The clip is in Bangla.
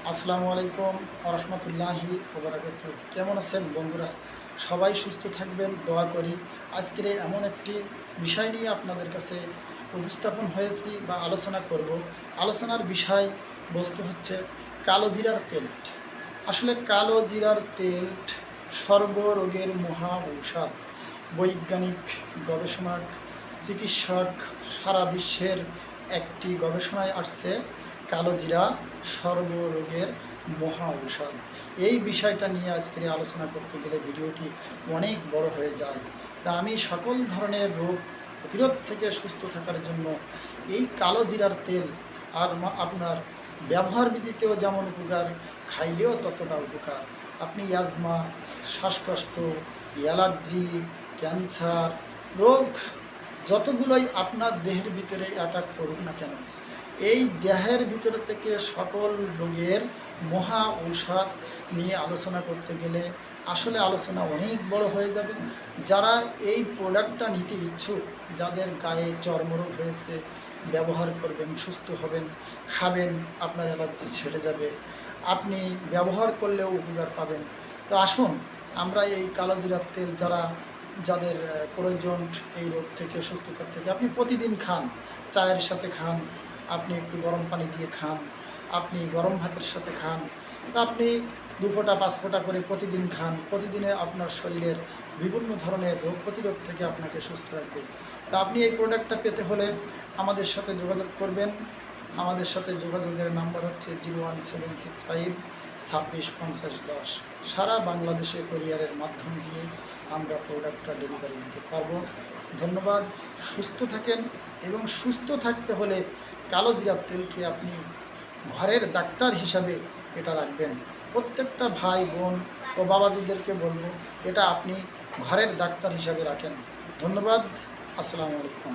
আসসালামু আলাইকুম ওয়া রাহমাতুল্লাহি ওয়া বারাকাতুহু। কেমন আছেন বন্ধুরা? সবাই সুস্থ থাকবেন দোয়া করি। আজকের এমন একটি বিষয় নিয়ে আপনাদের কাছে উপস্থাপন হয়েছি বা আলোচনা করব। আলোচনার বিষয় বস্তু হচ্ছে কালো জিরার তেল। আসলে কালো জিরার তেল সর্বরোগের মহা ঔষধ। বৈজ্ঞানিক গবেষণা, চিকিৎসক সারা বিশ্বের একটি গবেষণায় আসছে কালো জিরা সর্বরোগের মহা ঔষধ। এই বিষয়টা নিয়ে আজকে আলোচনা করতে গেলে ভিডিওটি অনেক বড় হয়ে যায়। তা আমি সকল ধরনের রোগ প্রতিরোধ থেকে সুস্থ থাকার জন্য এই কালো জিরার তেল আর আপনার ব্যবহার বিধিতেও যেমন উপকার, খাইলেও ততটা উপকার। আপনি অ্যাজমা, শ্বাসকষ্ট, অ্যালার্জি, ক্যান্সার রোগ যতগুলোই আপনার দেহের ভিতরে অ্যাটাক করুক না কেন, এই দেহের ভিতর থেকে সকল রোগের মহা ঔষধ নিয়ে আলোচনা করতে গেলে আসলে আলোচনা অনেক বড় হয়ে যাবে। যারা এই প্রোডাক্টটা নিতে ইচ্ছুক, যাদের গায়ে চর্মরোগ হয়েছে, ব্যবহার করবেন, সুস্থ হবেন, খাবেন, আপনার অ্যালার্জি ছেড়ে যাবে, আপনি ব্যবহার করলেও উপকার পাবেন। তো আসুন আমরা এই কালো জিরার তেল যাদের প্রয়োজন এই রোগ থেকে সুস্থতার থেকে, আপনি প্রতিদিন খান, চায়ের সাথে খান, আপনি একটু গরম পানি দিয়ে খান, আপনি গরম ভাতের সাথে খান, তা আপনি 2 ফোঁটা 5 ফোঁটা করে প্রতিদিন খান। প্রতিদিনে আপনার শরীরের বিভিন্ন ধরনের রোগ প্রতিরোধ থেকে আপনাকে সুস্থ রাখবে। তা আপনি এই প্রোডাক্টটা পেতে হলে আমাদের সাথে যোগাযোগ করবেন। আমাদের সাথে যোগাযোগের নাম্বার হচ্ছে 01765 26 50 10। সারা বাংলাদেশে কুরিয়ারের মাধ্যম দিয়ে আমরা প্রোডাক্টটা ডেলিভারি দিতে পারবো। ধন্যবাদ। সুস্থ থাকেন, এবং সুস্থ থাকতে হলে কালো জিরার তেলকে আপনি ঘরের ডাক্তার হিসাবে এটা রাখবেন। প্রত্যেকটা ভাই বোন ও বাবাজিদেরকে বলবো, এটা আপনি ঘরের ডাক্তার হিসাবে রাখেন। ধন্যবাদ। আসসালামু আলাইকুম।